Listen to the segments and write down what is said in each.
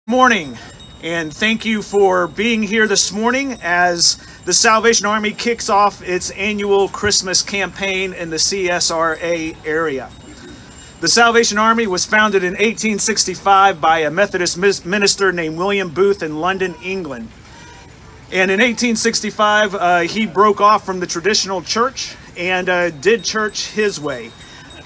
Morning, and thank you for being here this morning as the Salvation Army kicks off its annual Christmas campaign in the CSRA area. The Salvation Army was founded in 1865 by a Methodist minister named William Booth in London, England. And in 1865, he broke off from the traditional church and did church his way.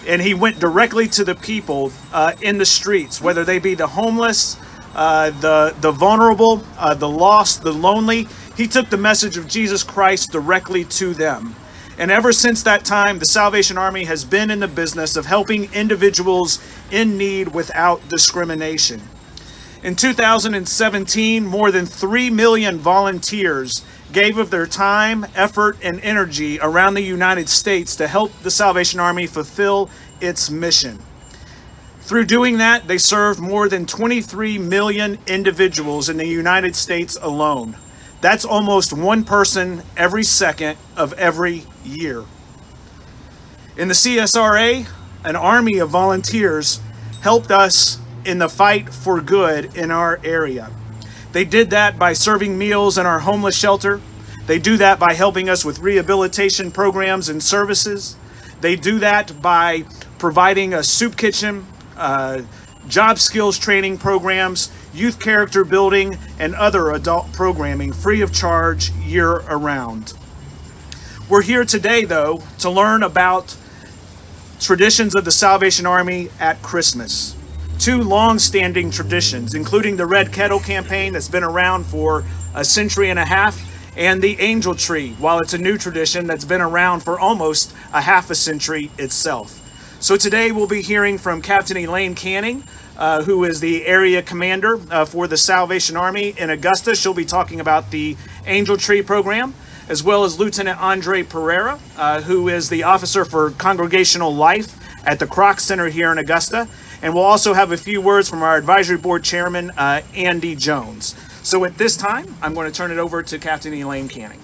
And he went directly to the people in the streets, whether they be the homeless, the vulnerable, the lost, the lonely. He took the message of Jesus Christ directly to them. And ever since that time, the Salvation Army has been in the business of helping individuals in need without discrimination. In 2017, more than 3 million volunteers gave of their time, effort, and energy around the United States to help the Salvation Army fulfill its mission. Through doing that, they served more than 23 million individuals in the United States alone. That's almost one person every second of every year. In the CSRA, an army of volunteers helped us in the fight for good in our area. They did that by serving meals in our homeless shelter. They do that by helping us with rehabilitation programs and services. They do that by providing a soup kitchen, job skills training programs, youth character building, and other adult programming free of charge year-round. We're here today, though, to learn about traditions of the Salvation Army at Christmas. Two long-standing traditions, including the Red Kettle campaign that's been around for a century and a half, and the angel tree, while it's a new tradition that's been around for almost a half a century itself. So today we'll be hearing from Captain Elaine Canning, who is the area commander for the Salvation Army in Augusta. She'll be talking about the Angel Tree program, as well as Lieutenant Andre Pereira, who is the officer for congregational life at the Kroc Center here in Augusta. And we'll also have a few words from our advisory board chairman, Andy Jones. So at this time, I'm going to turn it over to Captain Elaine Canning.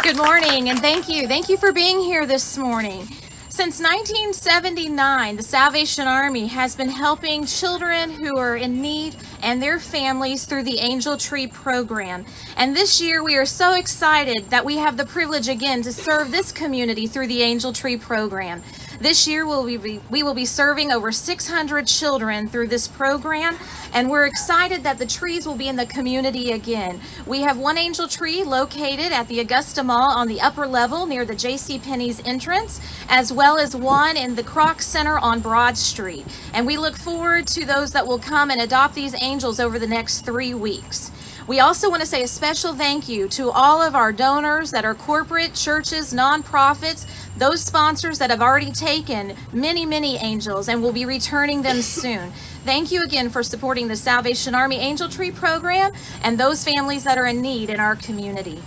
Good morning, and thank you. Thank you for being here this morning. Since 1979, the Salvation Army has been helping children who are in need and their families through the Angel Tree program. And this year we are so excited that we have the privilege again to serve this community through the Angel Tree program. This year we will be serving over 600 children through this program, and we're excited that the trees will be in the community again. We have one angel tree located at the Augusta Mall on the upper level near the JCPenney's entrance, as well as one in the Kroc Center on Broad Street. And we look forward to those that will come and adopt these angels over the next 3 weeks. We also want to say a special thank you to all of our donors that are corporate, churches, nonprofits, those sponsors that have already taken many angels and will be returning them soon. Thank you again for supporting the Salvation Army Angel Tree program and those families that are in need in our community.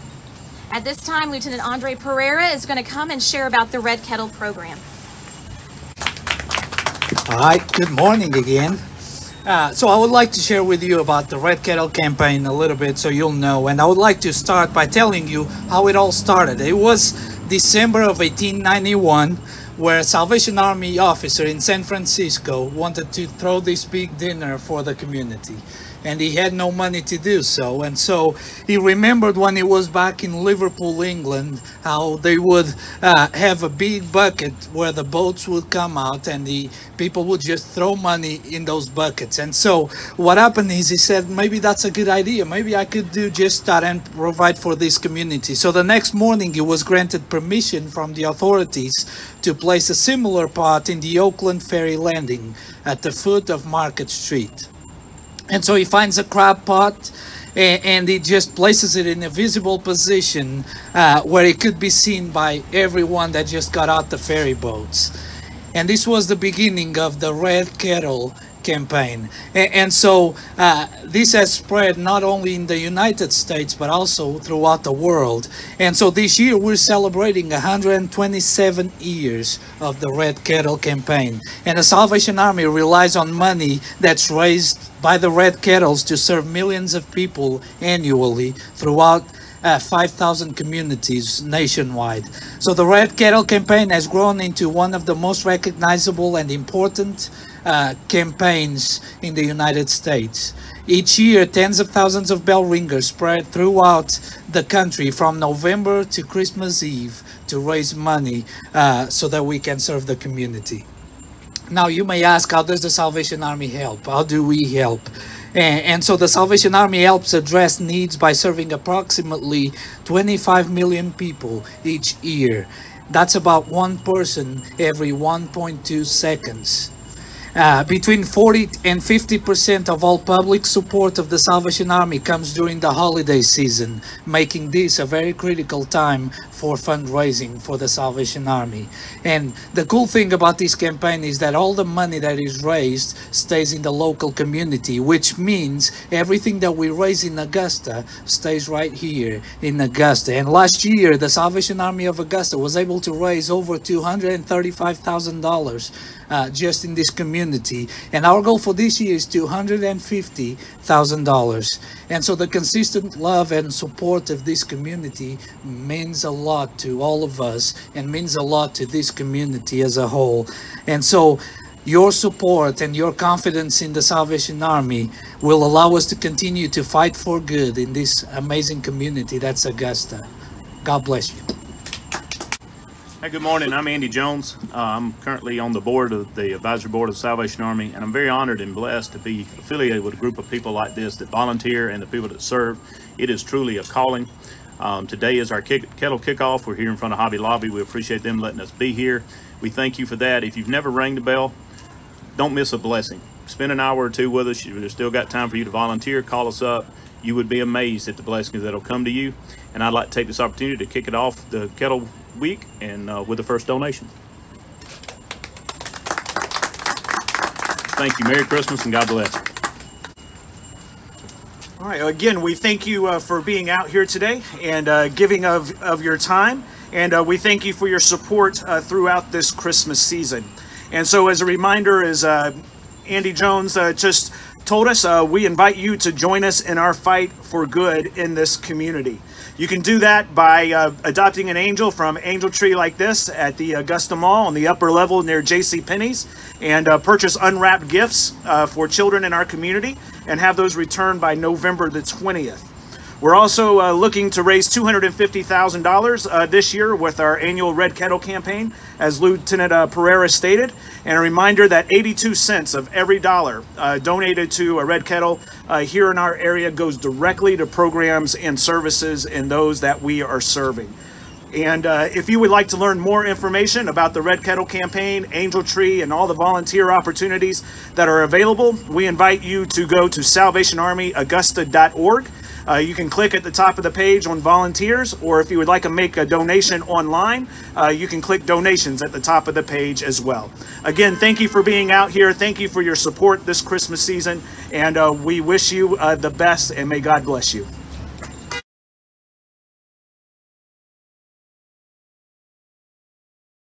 At this time, Lieutenant Andre Pereira is going to come and share about the Red Kettle program. All right, good morning again. So I would like to share with you about the Red Kettle campaign a little bit so you'll know. And I would like to start by telling you how it all started. It was December of 1891 where a Salvation Army officer in San Francisco wanted to throw this big dinner for the community. And he had no money to do so. And so he remembered when he was back in Liverpool, England, how they would have a big bucket where the boats would come out and the people would just throw money in those buckets. And so what happened is he said, maybe that's a good idea. Maybe I could do just that and provide for this community. So the next morning he was granted permission from the authorities to place a similar pot in the Oakland Ferry Landing at the foot of Market Street. And so he finds a crab pot and he just places it in a visible position where it could be seen by everyone that just got out the ferry boats. And this was the beginning of the Red Kettle campaign. And so this has spread not only in the United States but also throughout the world. And so this year we're celebrating 127 years of the Red Kettle campaign. And the Salvation Army relies on money that's raised by the Red Kettles to serve millions of people annually throughout 5,000 communities nationwide. So the Red Kettle campaign has grown into one of the most recognizable and important campaigns in the United States. Each year, tens of thousands of bell ringers spread throughout the country from November to Christmas Eve to raise money so that we can serve the community. Now, you may ask, how does the Salvation Army help? How do we help? And so the Salvation Army helps address needs by serving approximately 25 million people each year. That's about one person every 1.2 seconds. Between 40 and 50% of all public support of the Salvation Army comes during the holiday season, making this a very critical time for fundraising for the Salvation Army. And the cool thing about this campaign is that all the money that is raised stays in the local community, which means everything that we raise in Augusta stays right here in Augusta. And last year, the Salvation Army of Augusta was able to raise over $235,000 just in this community, and our goal for this year is $250,000. And so the consistent love and support of this community means a lot to all of us and means a lot to this community as a whole. And so your support and your confidence in the Salvation Army will allow us to continue to fight for good in this amazing community that's Augusta. God bless you. Hey, good morning. I'm Andy Jones. I'm currently on the board of the advisory board of the Salvation Army, and I'm very honored and blessed to be affiliated with a group of people like this that volunteer and the people that serve. It is truly a calling. Today is our Kettle kickoff. We're here in front of Hobby Lobby. We appreciate them letting us be here. We thank you for that. If you've never rang the bell, don't miss a blessing. Spend an hour or two with us. There's still got time for you to volunteer. Call us up. You would be amazed at the blessings that'll come to you. And I'd like to take this opportunity to kick it off the Kettle week and with the first donation. Thank you. Merry Christmas and God bless. All right, again, we thank you for being out here today and giving of your time. And we thank you for your support throughout this Christmas season. And so as a reminder, as Andy Jones just told us, we invite you to join us in our fight for good in this community. You can do that by adopting an angel from Angel Tree like this at the Augusta Mall on the upper level near J.C. Penney's, and purchase unwrapped gifts for children in our community and have those returned by November the 20th. We're also looking to raise $250,000 this year with our annual Red Kettle campaign, as Lieutenant Pereira stated. And a reminder that 82 cents of every dollar donated to a Red Kettle here in our area goes directly to programs and services and those that we are serving. And if you would like to learn more information about the Red Kettle campaign, Angel Tree, and all the volunteer opportunities that are available, we invite you to go to salvationarmyaugusta.org. You can click at the top of the page on volunteers, or if you would like to make a donation online, you can click donations at the top of the page as well. Again, thank you for being out here. Thank you for your support this Christmas season, and we wish you the best, and may God bless you.